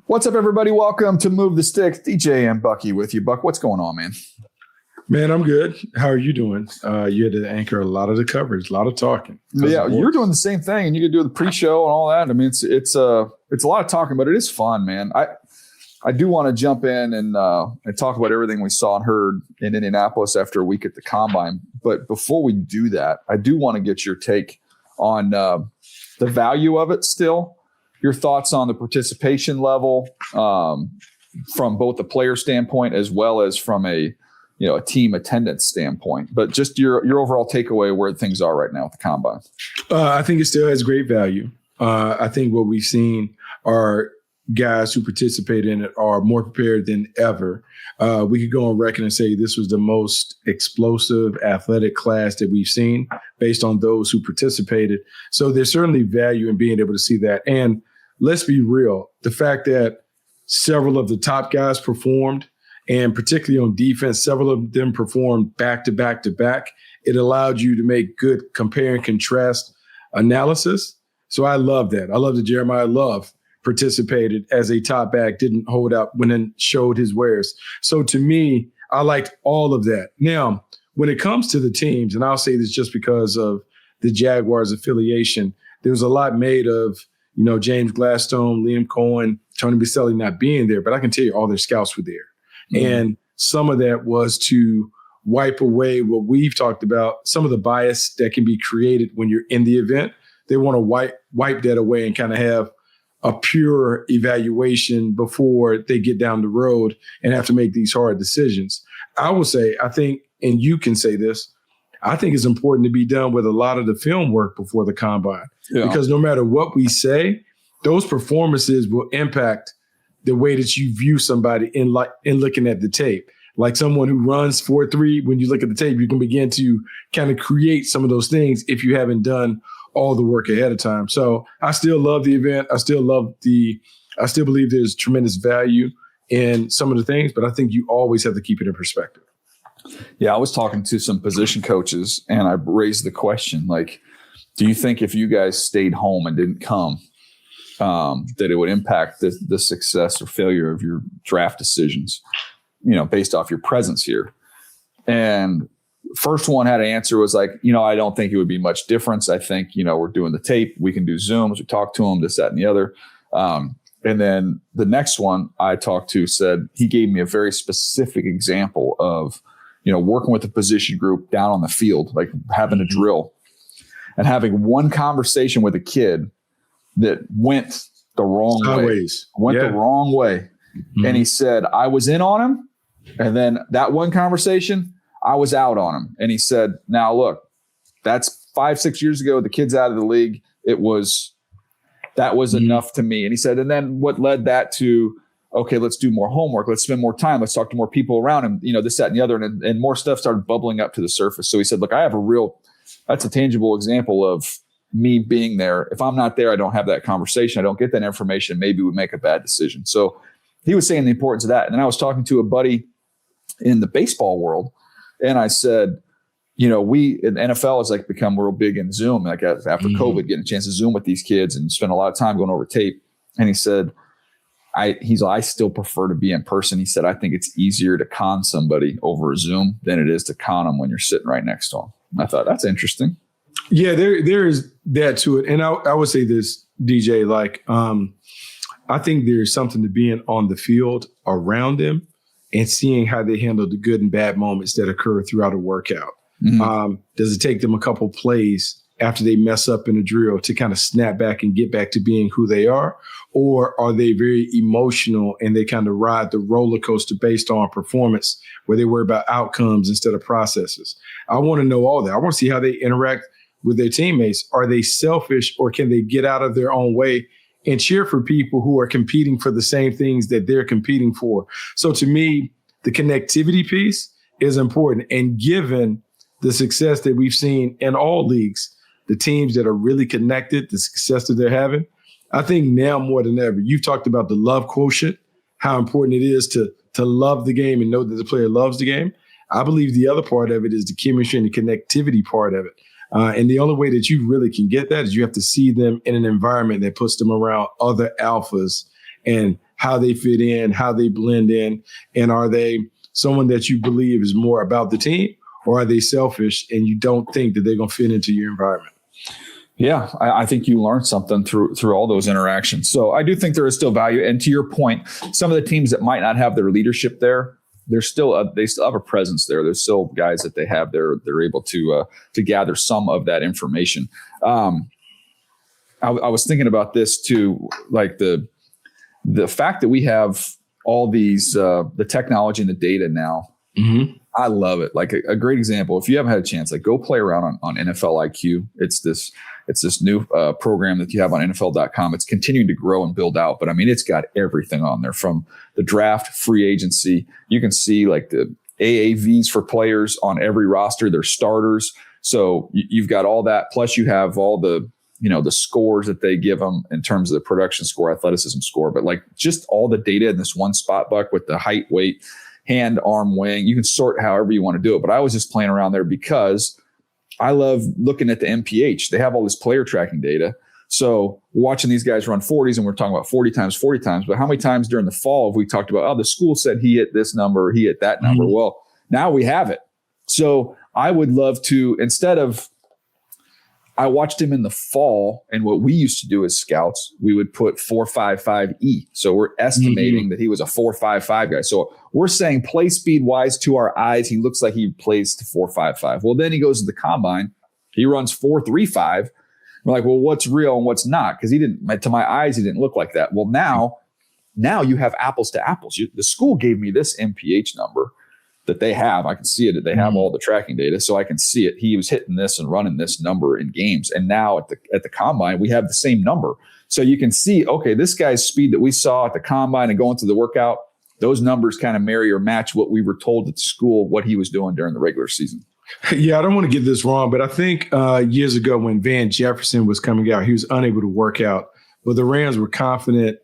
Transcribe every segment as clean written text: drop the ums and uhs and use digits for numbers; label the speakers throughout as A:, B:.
A: What's up, everybody? Welcome to Move the Sticks. DJ and Bucky with you. Buck, what's going on, man?
B: Man, I'm good. How are you doing? You had to anchor a lot of the coverage, a lot of talking.
A: Yeah, you're doing the same thing, and you can do the pre-show and all that. I mean, it's a lot of talking, but it is fun, man. I do want to jump in and talk about everything we saw and heard in Indianapolis after a week at the Combine. But before we do that, I do want to get your take on the value of it still. Your thoughts on the participation level from both the player standpoint as well as from a team attendance standpoint, but just your overall takeaway where things are right now with the Combine.
B: I think it still has great value. I think what we've seen are guys who participate in it are more prepared than ever. We could go on record and say this was the most explosive athletic class that we've seen based on those who participated. So there's certainly value in being able to see that. And let's be real, the fact that several of the top guys performed, and particularly on defense, several of them performed back to back to back. It allowed you to make good compare and contrast analysis. So I love that. I love that Jeremiah Love participated as a top back, didn't hold out when it showed his wares. So to me, I liked all of that. Now, when it comes to the teams, and I'll say this just because of the Jaguars affiliation, there's a lot made of, James Gladstone, Liam Cohen, Tony Baselli not being there, but I can tell you all their scouts were there. Mm-hmm. And some of that was to wipe away what we've talked about, some of the bias that can be created when you're in the event. They want to wipe that away and kind of have a pure evaluation before they get down the road and have to make these hard decisions. I will say, I think, and you can say this, I think it's important to be done with a lot of the film work before the Combine. Yeah. Because no matter what we say, those performances will impact the way that you view somebody in looking at the tape. Like someone who runs 4.3, when you look at the tape, you can begin to kind of create some of those things if you haven't done all the work ahead of time. So I still love the event. I still believe there's tremendous value in some of the things, but I think you always have to keep it in perspective.
A: Yeah, I was talking to some position coaches and I raised the question, like, do you think if you guys stayed home and didn't come, that it would impact the success or failure of your draft decisions, based off your presence here? And first one had an answer was like, I don't think it would be much difference. I think, we're doing the tape. We can do Zooms. We talk to them, this, that, and the other. And then the next one I talked to said he gave me a very specific example of, working with a position group down on the field, like having a drill and having one conversation with a kid that went the wrong way. The wrong way. Mm-hmm. And he said, I was in on him. And then that one conversation, I was out on him. And he said, now look, that's 5-6 years ago. The kid's out of the league. That was mm-hmm. enough to me. And he said, and then what led that to, okay, let's do more homework. Let's spend more time. Let's talk to more people around him, this, that, and the other. And more stuff started bubbling up to the surface. So he said, look, that's a tangible example of me being there. If I'm not there, I don't have that conversation. I don't get that information. Maybe we make a bad decision. So he was saying the importance of that. And then I was talking to a buddy in the baseball world. And I said, we in NFL has like become real big in Zoom. Like after mm-hmm. COVID, getting a chance to Zoom with these kids and spend a lot of time going over tape. And he said, I still prefer to be in person. He said, I think it's easier to con somebody over a Zoom than it is to con them when you're sitting right next to them. And I thought that's interesting.
B: Yeah, there is that to it. And I would say this, DJ, like, I think there's something to being on the field around them and seeing how they handle the good and bad moments that occur throughout a workout. Mm-hmm. Does it take them a couple plays after they mess up in a drill to kind of snap back and get back to being who they are? Or are they very emotional and they kind of ride the roller coaster based on performance where they worry about outcomes instead of processes? I want to know all that. I want to see how they interact with their teammates. Are they selfish or can they get out of their own way and cheer for people who are competing for the same things that they're competing for? So to me, the connectivity piece is important. And given the success that we've seen in all leagues, the teams that are really connected, the success that they're having, I think now more than ever, you've talked about the love quotient, how important it is to love the game and know that the player loves the game. I believe the other part of it is the chemistry and the connectivity part of it. And the only way that you really can get that is you have to see them in an environment that puts them around other alphas and how they fit in, how they blend in, and are they someone that you believe is more about the team, or are they selfish and you don't think that they're going to fit into your environment?
A: Yeah, I think you learned something through all those interactions. So I do think there is still value. And to your point, some of the teams that might not have their leadership there, they still have a presence there. There's still guys that they have there. They're able to gather some of that information. I was thinking about this too, like the fact that we have all these the technology and the data now. Mm-hmm. I love it. Like a great example, if you haven't had a chance, like go play around on NFL IQ. It's this new program that you have on NFL.com. It's continuing to grow and build out, but I mean, it's got everything on there from the draft, free agency. You can see like the AAVs for players on every roster, their starters. So you've got all that. Plus you have all the scores that they give them in terms of the production score, athleticism score, but like just all the data in this one spot, Buck, with the height, weight, hand, arm, wing. You can sort however you want to do it. But I was just playing around there because I love looking at the MPH. They have all this player tracking data. So watching these guys run 40s, and we're talking about 40 times, but how many times during the fall have we talked about, oh, the school said he hit this number, he hit that number. Mm-hmm. Well, now we have it. So I would love to, I watched him in the fall, and what we used to do as scouts, we would put 4.55E. So we're estimating that he was a 4.55 guy. So we're saying play speed wise to our eyes, he looks like he plays to 4.55. Well, then he goes to the combine, he runs 4.35. We're like, well, what's real and what's not? Because to my eyes, he didn't look like that. Well, now you have apples to apples. The school gave me this MPH number that they have. I can see it. They have all the tracking data, so I can see it. He was hitting this and running this number in games. And now at the combine, we have the same number. So you can see, okay, this guy's speed that we saw at the combine and going through the workout, those numbers kind of marry or match what we were told at the school, what he was doing during the regular season.
B: Yeah, I don't want to get this wrong, but I think years ago when Van Jefferson was coming out, he was unable to work out. But the Rams were confident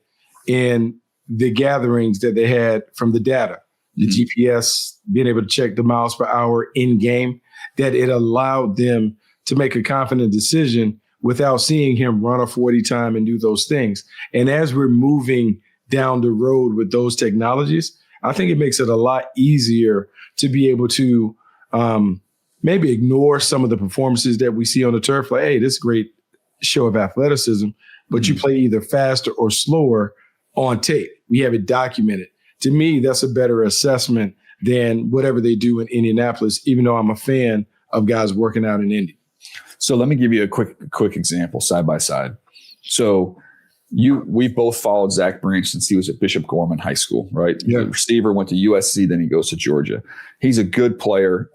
B: in the gatherings that they had from the data. The GPS, being able to check the miles per hour in game, that it allowed them to make a confident decision without seeing him run a 40 time and do those things. And as we're moving down the road with those technologies, I think it makes it a lot easier to be able to maybe ignore some of the performances that we see on the turf. Like, hey, this is a great show of athleticism, but you play either faster or slower on tape. We have it documented. To me, that's a better assessment than whatever they do in Indianapolis, even though I'm a fan of guys working out in Indy.
A: So let me give you a quick example side by side. So we've both followed Zach Branch since he was at Bishop Gorman High School, right? Yeah. The receiver, went to USC, then he goes to Georgia. He's a good player.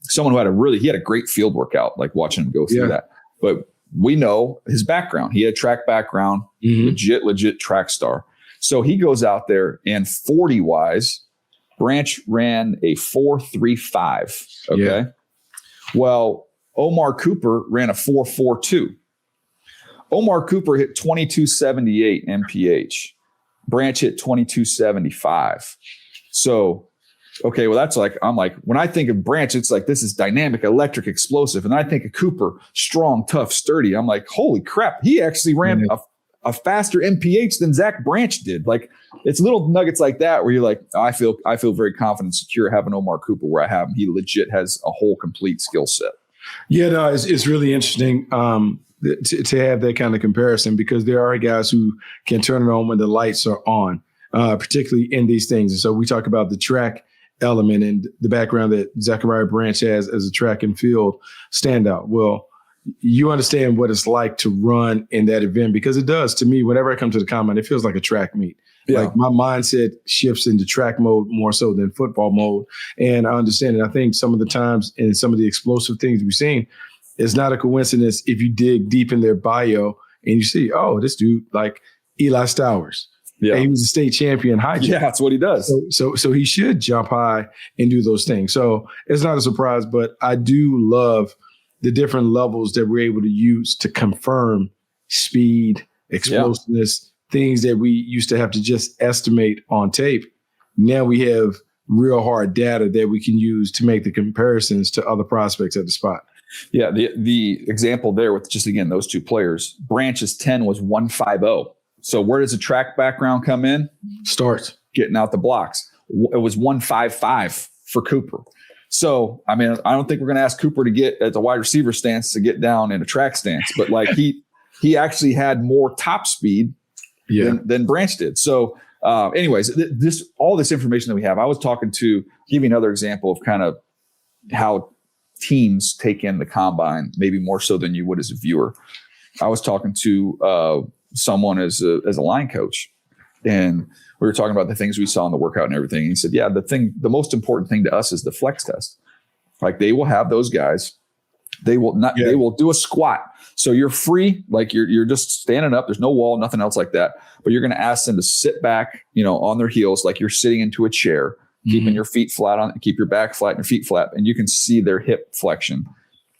A: Someone who he had a great field workout, like watching him go through that. But we know his background. He had a track background, legit track star. So he goes out there, and 40-wise, Branch ran a 4.35. Okay. Yeah. Well, Omar Cooper ran a 4.42. Omar Cooper hit 22.78 MPH. Branch hit 22.75. So, okay, well, I'm like, when I think of Branch, it's like, this is dynamic, electric, explosive. And I think of Cooper, strong, tough, sturdy. I'm like, holy crap, he actually ran a faster MPH than Zach Branch did. Like, it's little nuggets like that where you're like, oh, I feel very confident and secure having Omar Cooper where I have him. He legit has a whole complete skill set.
B: Yeah, no, it's really interesting to have that kind of comparison, because there are guys who can turn it on when the lights are on, particularly in these things. And so we talk about the track element and the background that Zachariah Branch has as a track and field standout. Well, you understand what it's like to run in that event, because it does. To me, whenever I come to the combine, it feels like a track meet. Yeah. Like my mindset shifts into track mode more so than football mode. And I understand it. I think some of the times and some of the explosive things we've seen, it's not a coincidence if you dig deep in their bio and you see, oh, this dude, like Eli Stowers. Yeah. And he was a state champion high jump.
A: Yeah, that's what he does.
B: So he should jump high and do those things. So it's not a surprise, but I do love the different levels that we're able to use to confirm speed, explosiveness, things that we used to have to just estimate on tape. Now we have real hard data that we can use to make the comparisons to other prospects at the spot.
A: Yeah, the example there with just, again, those two players, Branch's 10 was 1.50. So where does the track background come in?
B: Starts
A: getting out the blocks. It was 155 for Cooper. So, I mean, I don't think we're going to ask Cooper to get at the wide receiver stance to get down in a track stance, but like he actually had more top speed than Branch did. So, anyways, all this information that we have, I was talking to, give you another example of kind of how teams take in the combine, maybe more so than you would as a viewer. I was talking to someone as a line coach, and we were talking about the things we saw in the workout and everything. And he said, yeah, the most important thing to us is the flex test. Like they will have those guys. They will not, they will do a squat. So you're free. Like you're just standing up. There's no wall, nothing else like that. But you're going to ask them to sit back, on their heels, like you're sitting into a chair, keeping your feet flat on, keep your back flat and your feet flat. And you can see their hip flexion.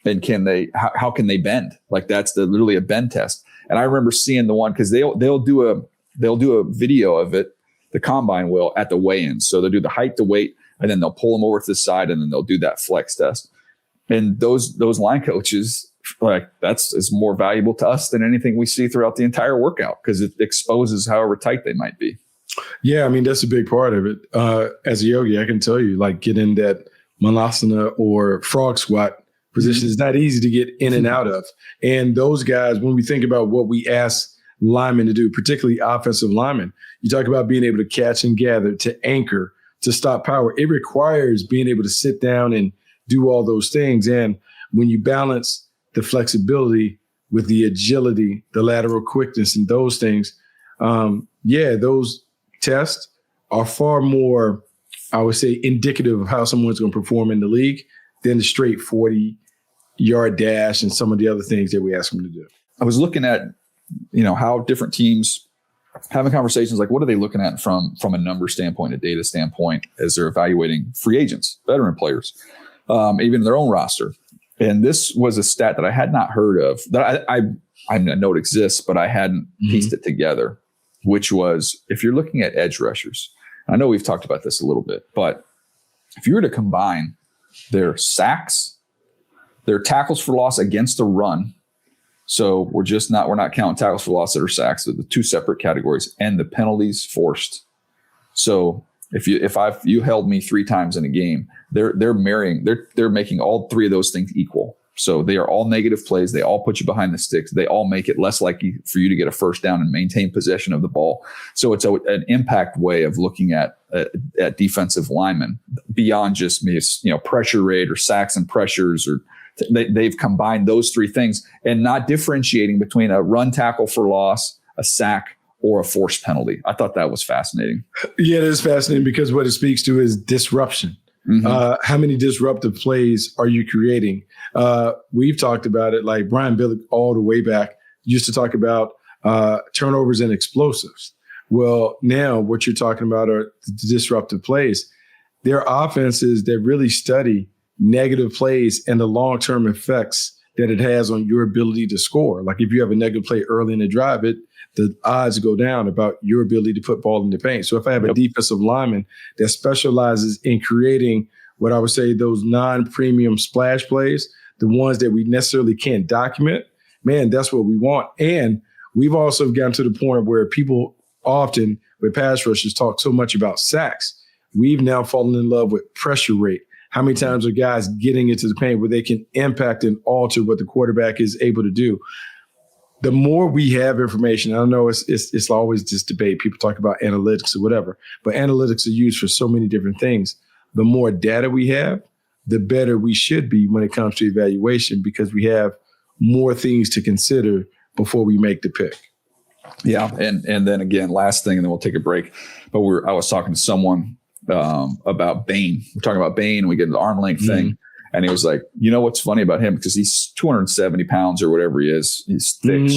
A: And how can they bend? Like that's literally a bend test. And I remember seeing the one, cause they'll do a video of it. The combine will at the weigh-in. So they'll do the height, the weight, and then they'll pull them over to the side and then they'll do that flex test. And those line coaches, like is more valuable to us than anything we see throughout the entire workout because it exposes however tight they might be.
B: Yeah, I mean, that's a big part of it. As a yogi, I can tell you, like getting that malasana or frog squat position is not easy to get in and out of. And those guys, when we think about what we ask linemen to do, particularly offensive linemen, you talk about being able to catch and gather, to anchor, to stop power. It requires being able to sit down and do all those things. And when you balance the flexibility with the agility, the lateral quickness, and those things, those tests are far more, I would say, indicative of how someone's going to perform in the league than the straight 40-yard dash and some of the other things that we ask them to do.
A: I was looking at, how different teams having conversations, like what are they looking at from a number standpoint, a data standpoint, as they're evaluating free agents, veteran players, even their own roster. And this was a stat that I had not heard of, that I know it exists, but I hadn't pieced it together, which was if you're looking at edge rushers, I know we've talked about this a little bit, but if you were to combine their sacks, their tackles for loss against the run, so we're not counting tackles for loss that are sacks, so the two separate categories, and the penalties forced. So if you held me 3 times in a game, they're making all 3 of those things equal. So they are all negative plays. They all put you behind the sticks. They all make it less likely for you to get a first down and maintain possession of the ball. So it's an impact way of looking at defensive linemen beyond just pressure rate or sacks and pressures, or they've combined those 3 things and not differentiating between a run tackle for loss, a sack, or a forced penalty. I thought that was fascinating. Yeah,
B: it is fascinating because what it speaks to is disruption. How many disruptive plays are you creating? We've talked about it, like Brian Billick all the way back used to talk about turnovers and explosives. Well, now what you're talking about are the disruptive plays. There are offenses that really study negative plays and the long-term effects that it has on your ability to score. Like if you have a negative play early in the drive, the odds go down about your ability to put ball in the paint. So if I have a defensive lineman that specializes in creating what I would say those non-premium splash plays, the ones that we necessarily can't document, man, that's what we want. And we've also gotten to the point where people often with pass rushers talk so much about sacks. We've now fallen in love with pressure rate. How many times are guys getting into the paint where they can impact and alter what the quarterback is able to do? The more we have information, I know it's always this debate. People talk about analytics or whatever, but analytics are used for so many different things. The more data we have, the better we should be when it comes to evaluation because we have more things to consider before we make the pick.
A: Yeah, and then again, last thing, and then we'll take a break. But I was talking to someone about Bain. We're talking about Bain, and we get into the arm length thing. And he was like, what's funny about him? Because he's 270 pounds or whatever he is. He's thick,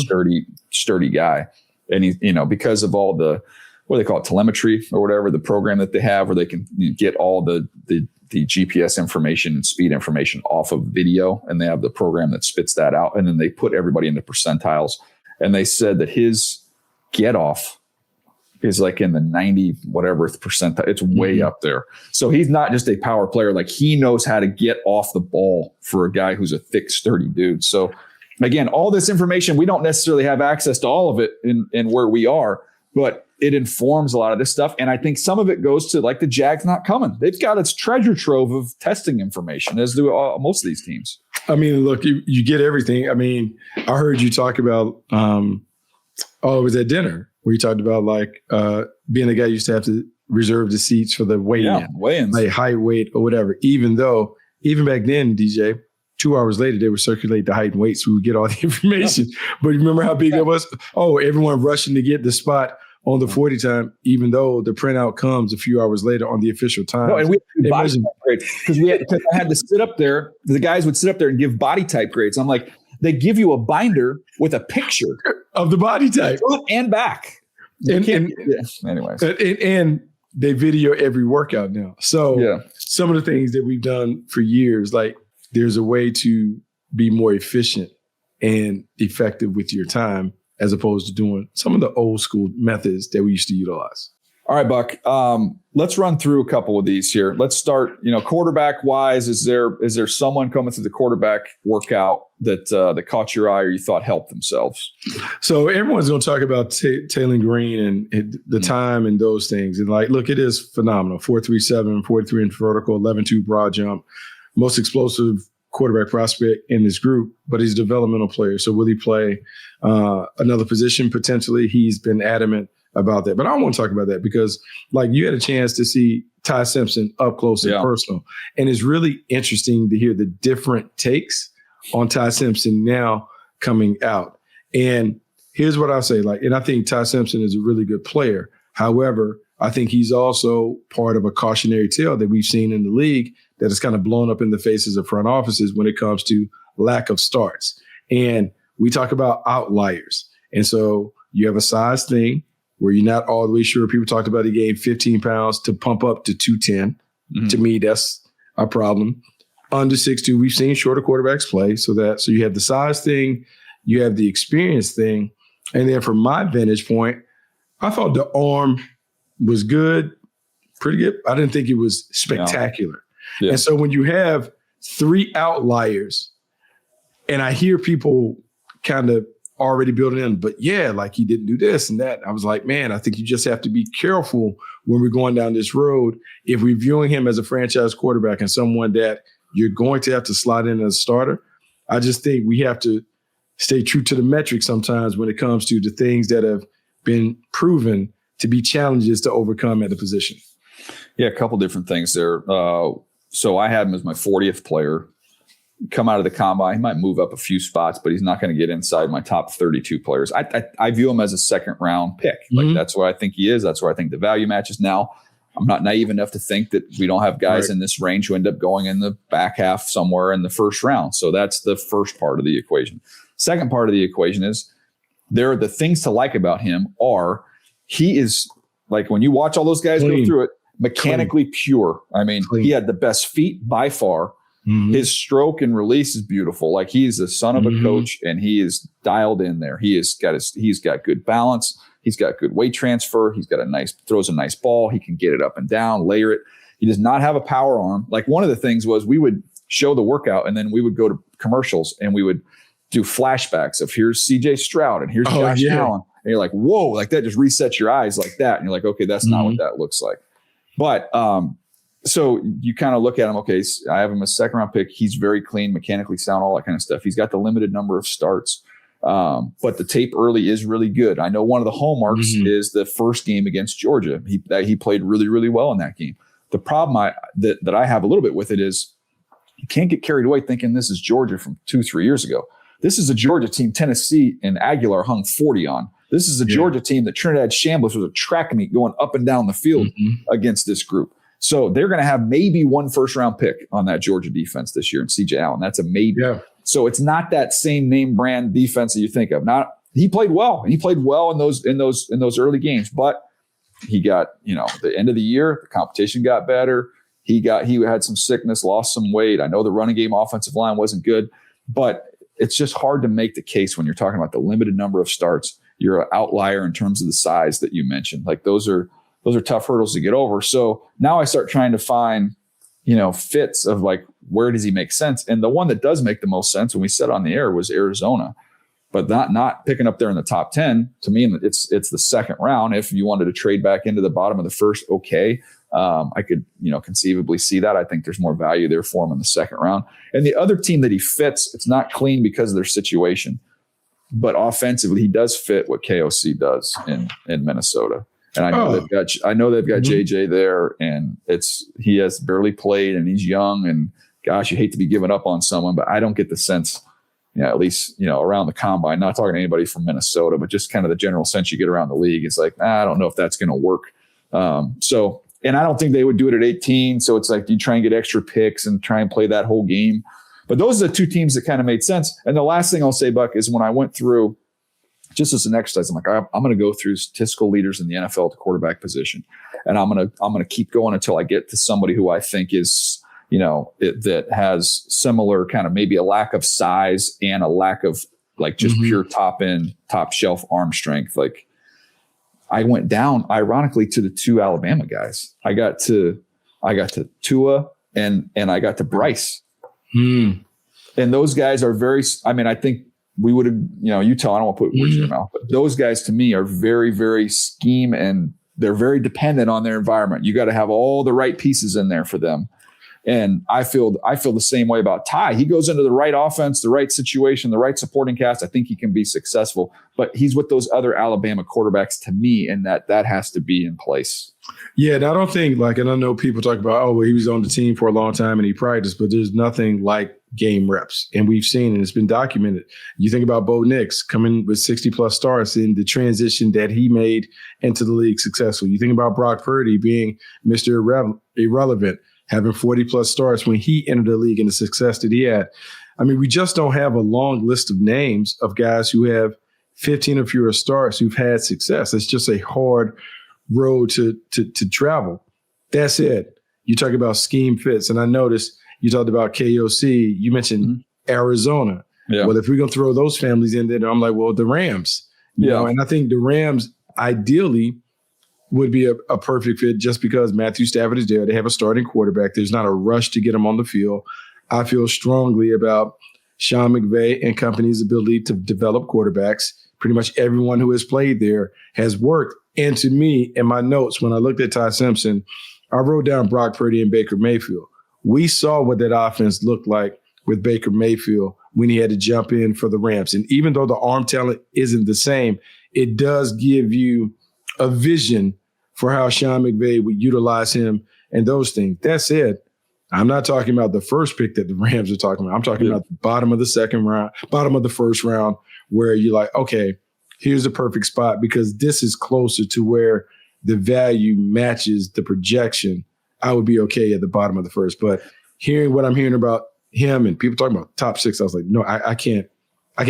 A: sturdy guy. And he, because of all the, what do they call it, telemetry or whatever, the program that they have where they can get all the GPS information and speed information off of video. And they have the program that spits that out. And then they put everybody into percentiles. And they said that his get off is like in the 90 whatever percentile. It's way up there. So he's not just a power player. Like he knows how to get off the ball for a guy who's a thick, sturdy dude. So again, all this information, we don't necessarily have access to all of it in where we are, but it informs a lot of this stuff. And I think some of it goes to like the Jags not coming. They've got its treasure trove of testing information, as do most of these teams.
B: I mean, look, you get everything. I mean, I heard you talk about, it was at dinner where you talked about like being a guy who used to have to reserve the seats for the weigh-ins, like height, weight, or whatever. Even back then, DJ, 2 hours later, they would circulate the height and weight so we would get all the information. But remember how big it was? Oh, everyone rushing to get the spot on the 40 time, even though the printout comes a few hours later on the official time.
A: No, and we had body type grades because I had to sit up there. The guys would sit up there and give body type grades. I'm like, they give you a binder with a picture
B: of the body type
A: front and back. Anyways,
B: and they video every workout now. So some of the things that we've done for years, like there's a way to be more efficient and effective with your time, as opposed to doing some of the old school methods that we used to utilize.
A: All right, Buck. Let's run through a couple of these here. Let's start, quarterback wise. Is there someone coming through the quarterback workout that caught your eye or you thought helped themselves?
B: So everyone's going to talk about Taylor Green and the time and those things. And like, look, it is phenomenal. 4.37, 43 inch vertical, 11.2 broad jump, most explosive quarterback prospect in this group, but he's a developmental player. So will he play another position potentially? He's been adamant about that. But I don't want to talk about that because like you had a chance to see Ty Simpson up close and personal. And it's really interesting to hear the different takes on Ty Simpson now coming out. And here's what I'll say, and I think Ty Simpson is a really good player. However, I think he's also part of a cautionary tale that we've seen in the league that has kind of blown up in the faces of front offices when it comes to lack of starts. And we talk about outliers. And so you have a size thing where you're not all the way sure. People talked about he gained 15 pounds to pump up to 210. Mm-hmm. To me, that's a problem. Under 6'2", we've seen shorter quarterbacks play. So you have the size thing, you have the experience thing. And then from my vantage point, I thought the arm was good, pretty good. I didn't think it was spectacular. Yeah. And so when you have three outliers, and I hear people kind of already building in, but like he didn't do this and that. I was like, man, I think you just have to be careful when we're going down this road. If we're viewing him as a franchise quarterback and someone that you're going to have to slide in as a starter, I just think we have to stay true to the metrics sometimes when it comes to the things that have been proven to be challenges to overcome at the position.
A: Yeah, a couple different things there. So I had him as my 40th player. Come out of the combine, he might move up a few spots, but he's not going to get inside my top 32 players. I view him as a second round pick. Like that's what I think he is. That's where I think the value matches. Now, I'm not naive enough to think that we don't have guys in this range who end up going in the back half somewhere in the first round. So that's the first part of the equation. Second part of the equation is the things to like about him are he is like when you watch all those guys go through it, mechanically pure. I mean, he had the best feet by far. Mm-hmm. His stroke and release is beautiful. Like he's the son of a coach and he is dialed in there. He's got good balance. He's got good weight transfer. He's got throws a nice ball. He can get it up and down, layer it. He does not have a power arm. Like one of the things was we would show the workout and then we would go to commercials and we would do flashbacks of here's CJ Stroud and here's Josh Allen. And you're like, whoa, like that just resets your eyes like that. And you're like, okay, that's not what that looks like. But, so you kind of look at him, okay, I have him a second round pick. He's very clean, mechanically sound, all that kind of stuff. He's got the limited number of starts. But the tape early is really good. I know one of the hallmarks is the first game against Georgia. He played really, really well in that game. The problem that I have a little bit with it is you can't get carried away thinking this is Georgia from 2-3 years ago. This is a Georgia team Tennessee and Aguilar hung 40 on. This is a Georgia team that Trinidad Chambliss was a track meet going up and down the field against this group. So they're going to have maybe one first round pick on that Georgia defense this year in CJ Allen. That's a maybe. Yeah. So it's not that same name brand defense that you think of. He played well. He played well in those early games, but he got, the end of the year, the competition got better. He had some sickness, lost some weight. I know the running game offensive line wasn't good, but it's just hard to make the case when you're talking about the limited number of starts. You're an outlier in terms of the size that you mentioned. Like those are tough hurdles to get over. So now I start trying to find, fits of like where does he make sense? And the one that does make the most sense when we said on the air was Arizona, but not picking up there in the top 10. To me, it's the second round. If you wanted to trade back into the bottom of the first, okay. I could, conceivably see that. I think there's more value there for him in the second round. And the other team that he fits, it's not clean because of their situation, but offensively, he does fit what KOC does in Minnesota. And I know they've got JJ there, and he has barely played, and he's young. And gosh, you hate to be giving up on someone, but I don't get the sense, at least around the combine. Not talking to anybody from Minnesota, but just kind of the general sense you get around the league. It's like, I don't know if that's going to work. And I don't think they would do it at 18. So it's like, do you try and get extra picks and try and play that whole game? But those are the two teams that kind of made sense. And the last thing I'll say, Buck, is when I went through, just as an exercise, I'm like, I'm going to go through statistical leaders in the NFL at the quarterback position. And I'm going to keep going until I get to somebody who I think is, that has similar kind of maybe a lack of size and a lack of like just pure top shelf arm strength. Like, I went down, ironically, to the two Alabama guys. I got to Tua and I got to Bryce. And those guys are very, I think we would have, Utah, I don't want to put words in your mouth, but those guys to me are very, very scheme, and they're very dependent on their environment. You got to have all the right pieces in there for them. And I feel the same way about Ty. He goes into the right offense, the right situation, the right supporting cast. I think he can be successful, but he's with those other Alabama quarterbacks to me, and that has to be in place.
B: Yeah, and I don't think and I know people talk about, he was on the team for a long time and he practiced, but there's nothing like game reps. And we've seen, and it's been documented. You think about Bo Nix coming with 60 plus starts in the transition that he made into the league successful. You think about Brock Purdy being Mr. Irrelevant, having 40 plus starts when he entered the league and the success that he had. We just don't have a long list of names of guys who have 15 or fewer starts who've had success. It's just a hard road to travel. That said, you talk about scheme fits, and I noticed you talked about KOC. You mentioned Arizona. Yeah. Well, if we're going to throw those families in there, I'm like, well, the Rams. You know, and I think the Rams ideally would be a perfect fit just because Matthew Stafford is there. They have a starting quarterback. There's not a rush to get him on the field. I feel strongly about Sean McVay and company's ability to develop quarterbacks. Pretty much everyone who has played there has worked. And to me, in my notes, when I looked at Ty Simpson, I wrote down Brock Purdy and Baker Mayfield. We saw what that offense looked like with Baker Mayfield when he had to jump in for the Rams. And even though the arm talent isn't the same, it does give you a vision for how Sean McVay would utilize him and those things. That said, I'm not talking about the first pick that the Rams are talking about. I'm talking about the bottom of the second round, bottom of the first round, where you're like, okay, here's the perfect spot because this is closer to where the value matches the projection. I would be okay at the bottom of the first. But hearing what I'm hearing about him and people talking about top six, I was like, no, I can't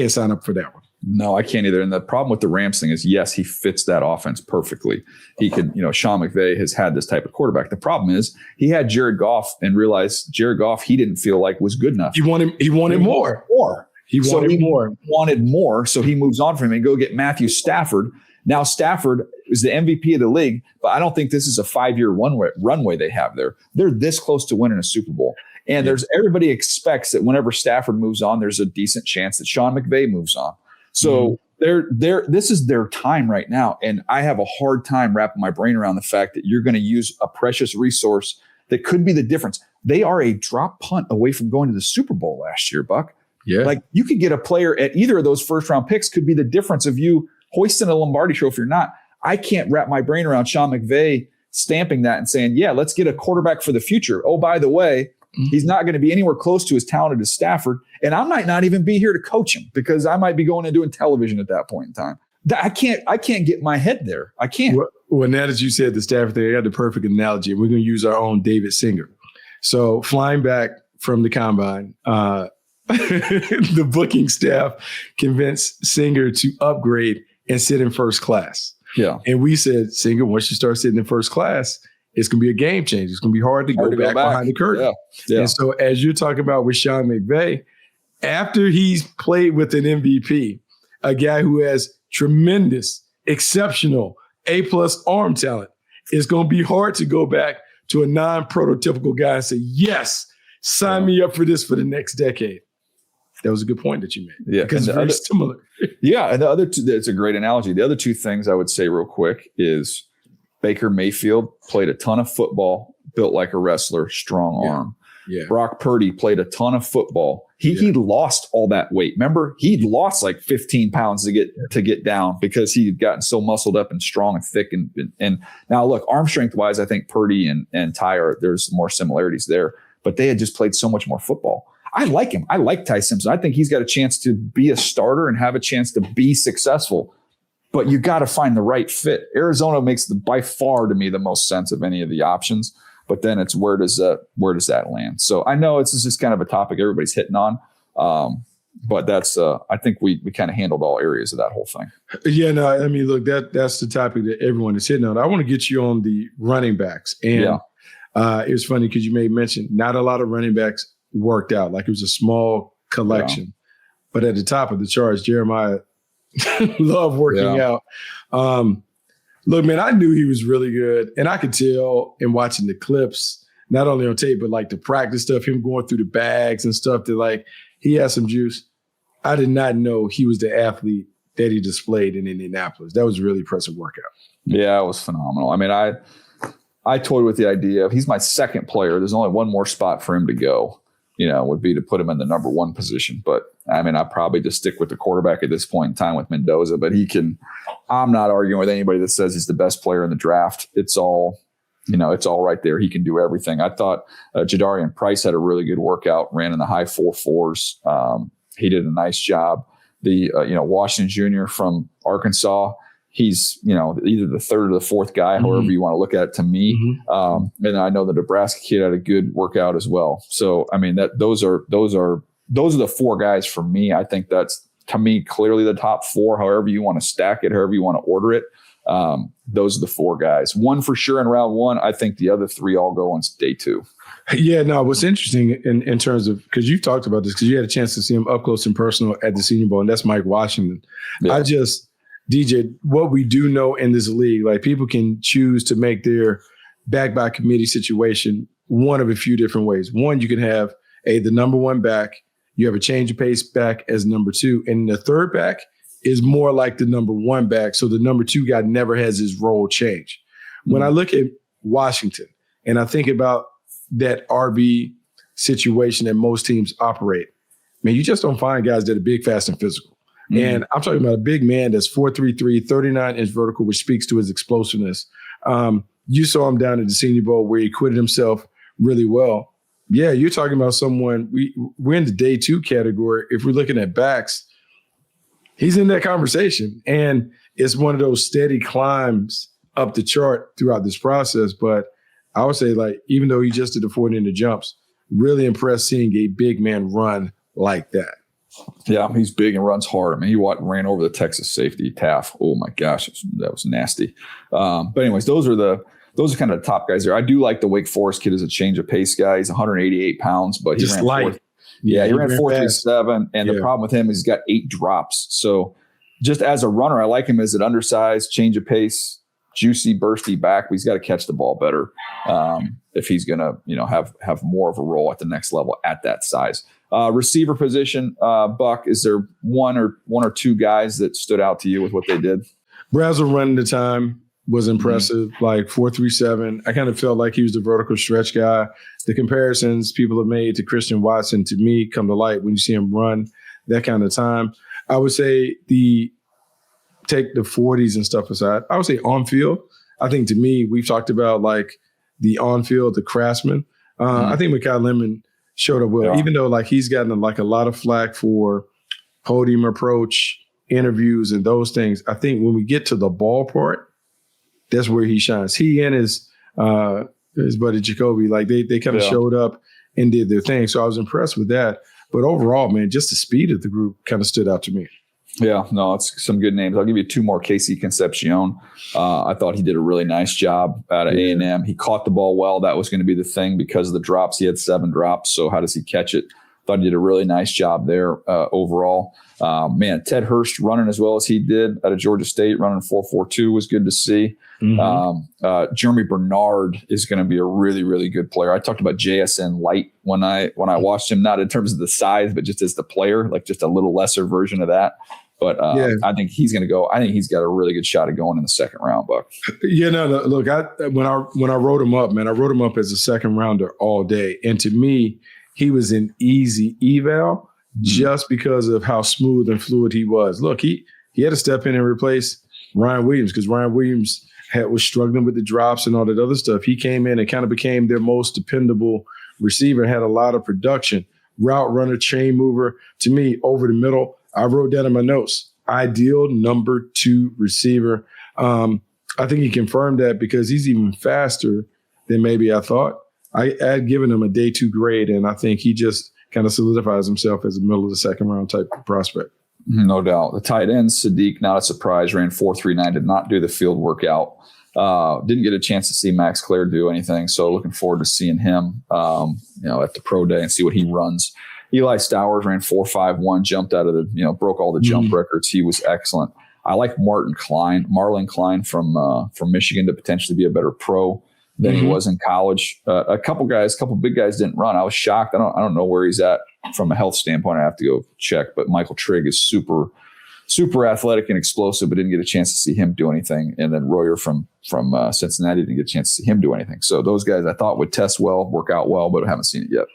B: sign up for that one.
A: No, I can't either. And the problem with the Rams thing is, yes, he fits that offense perfectly. He could, Sean McVay has had this type of quarterback. The problem is he had Jared Goff and realized Jared Goff, he didn't feel like was good enough.
B: He wanted more. He
A: wanted more. So he moves on from him and go get Matthew Stafford. Now Stafford is the MVP of the league, but I don't think this is a 5-year runway they have there. They're this close to winning a Super Bowl. And everybody expects that whenever Stafford moves on, there's a decent chance that Sean McVay moves on. So this is their time right now. And I have a hard time wrapping my brain around the fact that you're going to use a precious resource that could be the difference. They are a drop punt away from going to the Super Bowl last year, Buck.
B: Yeah.
A: Like you could get a player at either of those first round picks could be the difference of you hoisting a Lombardi trophy or not. I can't wrap my brain around Sean McVay stamping that and saying, yeah, let's get a quarterback for the future. Oh, by the way, he's not going to be anywhere close to as talented as Stafford. And I might not even be here to coach him because I might be going and doing television at that point in time. I can't get my head there. I can't.
B: Well, now that you said the Stafford thing, I got the perfect analogy. We're going to use our own David Singer. So flying back from the combine, the booking staff convinced Singer to upgrade and sit in first class.
A: Yeah.
B: And we said, Singer, once you start sitting in first class, it's going to be a game changer. It's going to be hard to go back behind the curtain. Yeah. And so as you're talking about with Sean McVay, after he's played with an MVP, a guy who has tremendous, exceptional, A-plus arm talent, it's going to be hard to go back to a non-prototypical guy and say, yes, Sign me up for this for the next decade. That was a good point that you made.
A: Yeah.
B: Because it's very similar.
A: Yeah. And the other two, it's a great analogy. The other two things I would say real quick is Baker Mayfield played a ton of football, built like a wrestler, strong arm.
B: Yeah.
A: Brock Purdy played a ton of football. He lost all that weight. Remember, he'd lost like 15 pounds to get down because he'd gotten so muscled up and strong and thick. And now look, arm strength wise, I think Purdy and Ty there's more similarities there, but they had just played so much more football. I like him. I like Ty Simpson. I think he's got a chance to be a starter and have a chance to be successful. But you got to find the right fit. Arizona makes by far to me the most sense of any of the options. But then it's where does that land? So I know it's just kind of a topic everybody's hitting on, but that's I think we kind of handled all areas of that whole thing.
B: Yeah, no, I mean, look, that's the topic that everyone is hitting on. I want to get you on the running backs, and it was funny because you made mention not a lot of running backs worked out. Like it was a small collection, but at the top of the charts, Jeremiah loved working out. Look, man, I knew he was really good. And I could tell in watching the clips, not only on tape, but like the practice stuff, him going through the bags and stuff, that like he had some juice. I did not know he was the athlete that he displayed in Indianapolis. That was a really impressive workout.
A: Yeah, it was phenomenal. I mean, I toyed with the idea of he's my second player. There's only one more spot for him to go, would be to put him in the number one position. But I mean, I probably just stick with the quarterback at this point in time with Mendoza, but I'm not arguing with anybody that says he's the best player in the draft. It's all right there. He can do everything. I thought Jadarian Price had a really good workout, ran in the high 4.4s. He did a nice job. The, Washington Jr. from Arkansas, he's, either the third or the fourth guy, however you want to look at it to me. And I know the Nebraska kid had a good workout as well. So, I mean, those are the four guys for me. I think that's, to me, clearly the top four, however you want to stack it, however you want to order it. Those are the four guys. One for sure in round one. I think the other three all go on day two.
B: Yeah, no, what's interesting in terms of, because you've talked about this, because you had a chance to see him up close and personal at the Senior Bowl, and that's Mike Washington. Yeah. DJ, what we do know in this league, like people can choose to make their back by committee situation one of a few different ways. One, you can have the number one back. You have a change of pace back as number two. And the third back is more like the number one back. So the number two guy never has his role change. When I look at Washington and I think about that RB situation that most teams operate, man, you just don't find guys that are big, fast, and physical. And I'm talking about a big man that's 4'3", 39-inch vertical, which speaks to his explosiveness. You saw him down at the Senior Bowl where he acquitted himself really well. Yeah, you're talking about someone, we're in the day two category. If we're looking at backs, he's in that conversation. And it's one of those steady climbs up the chart throughout this process. But I would say, like, even though he just did the 40-inch jumps, really impressed seeing a big man run like that.
A: Yeah, he's big and runs hard. I mean, he ran over the Texas safety, Taff. Oh, my gosh, that was nasty. But anyways, those are kind of the top guys there. I do like the Wake Forest kid as a change of pace guy. He's 188 pounds, but he ran light. He ran 4.37, and the problem with him is he's got 8 drops. So just as a runner, I like him as an undersized, change of pace, juicy, bursty back. But he's got to catch the ball better if he's going to have more of a role at the next level at that size. Receiver position, Buck, is there one or two guys that stood out to you with what they did?
B: Brazel running the time was impressive, like 4.37. I kind of felt like he was the vertical stretch guy. The comparisons people have made to Christian Watson, to me, come to light when you see him run that kind of time. I would say take the 40s and stuff aside, I would say on field. I think to me, we've talked about like the on field, the craftsman. I think Mekhi Lemon showed up well, even though like he's gotten like a lot of flack for podium approach, interviews, and those things. I think when we get to the ball part, that's where he shines. He and his buddy Jacoby, like they kind of showed up and did their thing. So I was impressed with that. But overall, man, just the speed of the group kind of stood out to me.
A: Yeah, no, it's some good names. I'll give you 2 more. Casey Concepcion. I thought he did a really nice job out of A&M. He caught the ball well. That was going to be the thing because of the drops. He had 7 drops. So how does he catch it? Thought he did a really nice job there overall. Man, Ted Hurst running as well as he did out of Georgia State, running 4.42 was good to see. Mm-hmm. Jeremy Bernard is going to be a really, really good player. I talked about JSN Light when I watched him, not in terms of the size, but just as the player, like just a little lesser version of that. But I think he's going to go. I think he's got a really good shot at going in the second round, Buck.
B: Yeah, no, look, when I wrote him up, man, I wrote him up as a second rounder all day. And to me, he was an easy eval just because of how smooth and fluid he was. Look, he had to step in and replace Ryan Williams because Ryan Williams was struggling with the drops and all that other stuff. He came in and kind of became their most dependable receiver, had a lot of production, route runner, chain mover. To me, over the middle, I wrote down in my notes, ideal number 2 receiver. I think he confirmed that because he's even faster than maybe I thought. I had given him a day 2 grade, and I think he just kind of solidifies himself as a middle of the second round type of prospect.
A: No doubt. The tight end, Sadiq, not a surprise, ran 4.39, did not do the field workout. Didn't get a chance to see Max Clare do anything. So looking forward to seeing him, at the pro day and see what he runs. Eli Stowers ran 4.51, jumped out of the, broke all the jump records. He was excellent. I like Marlon Klein from Michigan to potentially be a better pro than he was in college. A couple big guys didn't run. I was shocked. I don't know where he's at from a health standpoint. I have to go check. But Michael Trigg is super, super athletic and explosive, but didn't get a chance to see him do anything. And then Royer from Cincinnati didn't get a chance to see him do anything. So those guys I thought would test well, work out well, but I haven't seen it yet.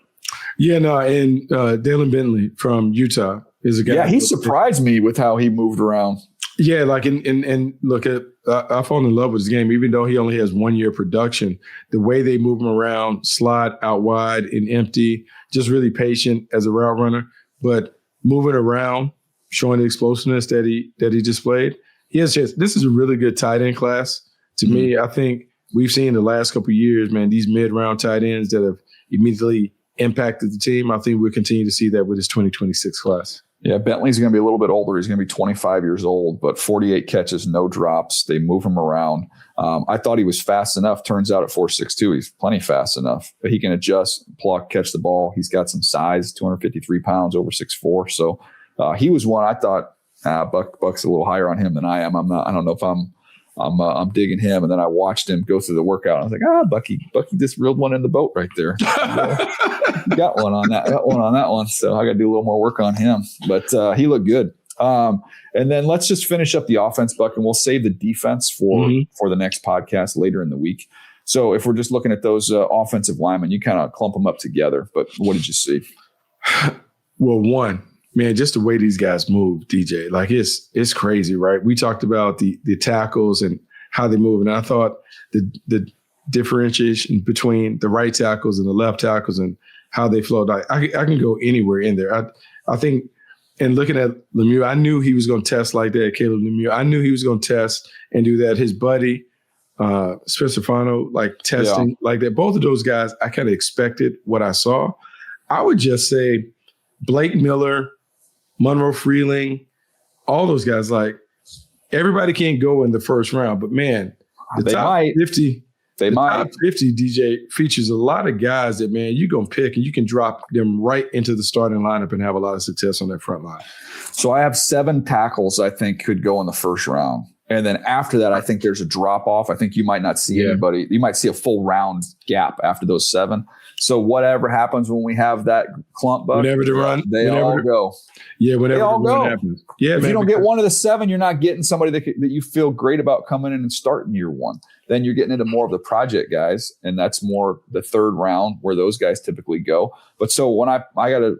A: Yeah, no,
B: and Dalen Bentley from Utah is a guy.
A: Yeah, he surprised me with how he moved around.
B: Yeah, like and look at I fall in love with his game, even though he only has 1 year production. The way they move him around, slide out wide and empty, just really patient as a route runner, but moving around, showing the explosiveness that he displayed. He has chance. This is a really good tight end class. To me, I think we've seen the last couple of years, man, these mid-round tight ends that have immediately impacted the team. I think we'll continue to see that with his 2026 class.
A: Yeah, Bentley's going to be a little bit older. He's going to be 25 years old, but 48 catches, no drops. They move him around. I thought he was fast enough. Turns out at 4.62, he's plenty fast enough. But he can adjust, pluck, catch the ball. He's got some size, 253 pounds, over 6'4". So he was one I thought Buck's a little higher on him than I am. I don't know if I'm digging him. And then I watched him go through the workout. I was like, Bucky just reeled one in the boat right there. Got one on that one. So I got to do a little more work on him. But he looked good. And then let's just finish up the offense, Buck, and we'll save the defense for the next podcast later in the week. So if we're just looking at those offensive linemen, you kind of clump them up together. But what did you see?
B: Well, one, man, just the way these guys move, DJ, like it's crazy, right? We talked about the tackles and how they move, and I thought the differentiation between the right tackles and the left tackles and how they flowed. I can go anywhere in there. I think, and looking at Lemieux, I knew he was going to test like that. Caleb Lemieux, I knew he was going to test and do that. His buddy, Spencer Fano, like testing like that. Both of those guys, I kind of expected what I saw. I would just say Blake Miller, Monroe Freeling, all those guys, like everybody can't go in the first round, but man, the top 50. Top 50 DJ features a lot of guys that, man, you're going to pick and you can drop them right into the starting lineup and have a lot of success on that front line.
A: So I have 7 tackles I think could go in the first round. And then after that, I think there's a drop off. I think you might not see anybody. You might see a full round gap after those 7. So whatever happens when we have that clump, Buck,
B: whenever they run,
A: they all go.
B: Yeah, whenever
A: they all
B: the run
A: go.
B: happens. Yeah,
A: if you don't get one of the 7, you're not getting somebody that you feel great about coming in and starting year one. Then you're getting into more of the project guys, and that's more the third round where those guys typically go. But so when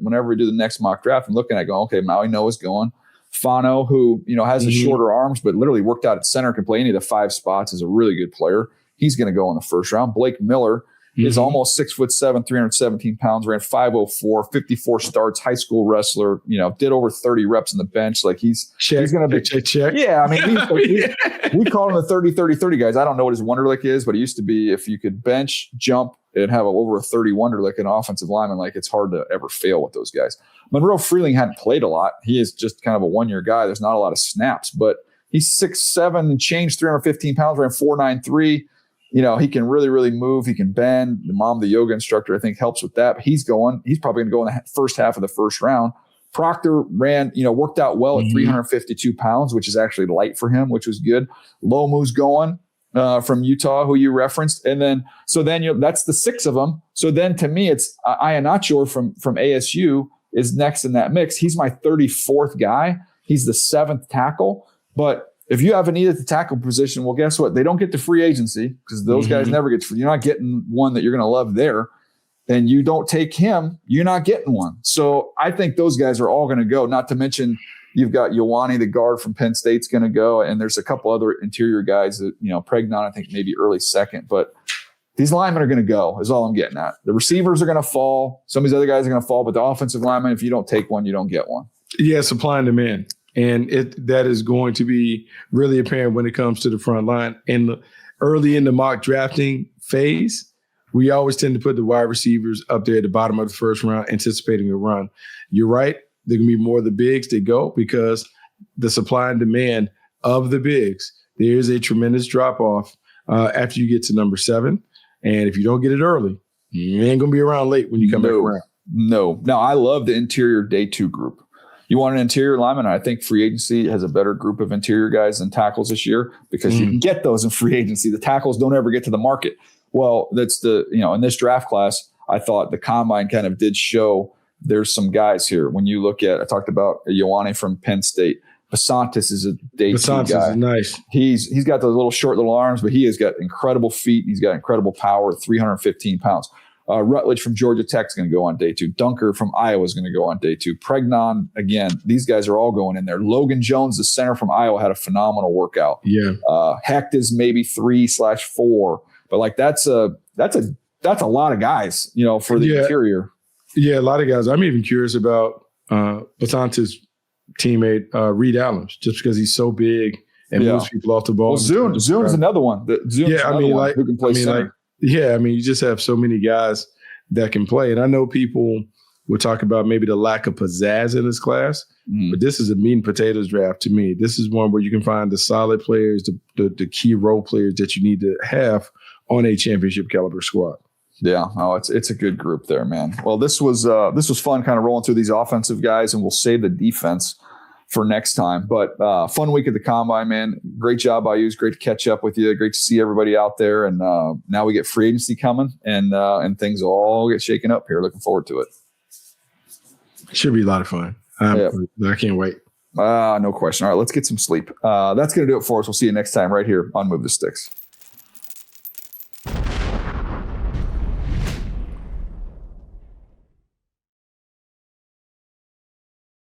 A: whenever we do the next mock draft, I'm looking at going, okay, Maui Noah's going. Fano, who has the shorter arms, but literally worked out at center, can play any of the 5 spots, is a really good player. He's going to go in the first round. Blake Miller is almost 6'7", 317 pounds, ran 5.04, 54 starts, high school wrestler, did over 30 reps on the bench. Like he's going to be
B: check.
A: Yeah. I mean, we call him the 30-30-30 guys. I don't know what his Wonderlic is, but it used to be if you could bench, jump, and have over a 30 Wonderlic in offensive lineman, like it's hard to ever fail with those guys. Monroe Freeling hadn't played a lot. He is just kind of a 1-year guy. There's not a lot of snaps, but he's 6'7" and change, 315 pounds, ran 4.93. he can really, really move. He can bend. The yoga instructor, I think, helps with that. But he's probably going to go in the first half of the first round. Proctor worked out well at 352 pounds, which is actually light for him, which was good. Lomu's going from Utah, who you referenced. And then, that's the 6 of them. So then to me, it's Iannaccio from ASU is next in that mix. He's my 34th guy. He's the 7th tackle. But if you have a need at the tackle position, well, guess what? They don't get to free agency because those guys never get you're not getting one that you're going to love there. And you don't take him, you're not getting one. So I think those guys are all going to go. Not to mention you've got Ioane, the guard from Penn State's going to go. And there's a couple other interior guys that, Pregnon, I think maybe early second. But these linemen are going to go is all I'm getting at. The receivers are going to fall. Some of these other guys are going to fall. But the offensive linemen, if you don't take one, you don't get one.
B: Yeah, supply and demand. And that is going to be really apparent when it comes to the front line. And early in the mock drafting phase, we always tend to put the wide receivers up there at the bottom of the first round, anticipating a run. You're right. There can be more of the bigs that go because the supply and demand of the bigs, there is a tremendous drop-off after you get to number 7. And if you don't get it early, you ain't going to be around late when you come back around.
A: No. Now, I love the interior day 2 group. You want an interior lineman? I think free agency has a better group of interior guys than tackles this year because you can get those in free agency. The tackles don't ever get to the market. Well, that's in this draft class, I thought the combine kind of did show there's some guys here. When you look at, I talked about Ioane from Penn State. Basantis is a day 2 guy.
B: Basantis is nice.
A: He's got those short little arms, but he has got incredible feet. He's got incredible power, 315 pounds. Rutledge from Georgia Tech is going to go on day 2. Dunker from Iowa is going to go on day 2. Pregnon, again, these guys are all going in there. Logan Jones, the center from Iowa, had a phenomenal workout.
B: Yeah.
A: Hecht is maybe 3/4, but that's a lot of guys, for the interior.
B: Yeah, a lot of guys. I'm even curious about Basantis' teammate Reed Allen, just because he's so big and moves people off the ball.
A: Well, Zune's another one. Who can play center.
B: You just have so many guys that can play. And I know people will talk about maybe the lack of pizzazz in this class, but this is a meat and potatoes draft to me. This is one where you can find the solid players, the key role players that you need to have on a championship caliber squad.
A: Yeah, it's a good group there, man. Well, this was fun kind of rolling through these offensive guys, and we'll save the defense for next time. But fun week at the Combine, man. Great job by you. It's great to catch up with you. Great to see everybody out there. And now we get free agency coming, and things will all get shaken up here. Looking forward to it.
B: Should be a lot of fun. I can't wait.
A: No question. All right, let's get some sleep. That's going to do it for us. We'll see you next time right here on Move the Sticks.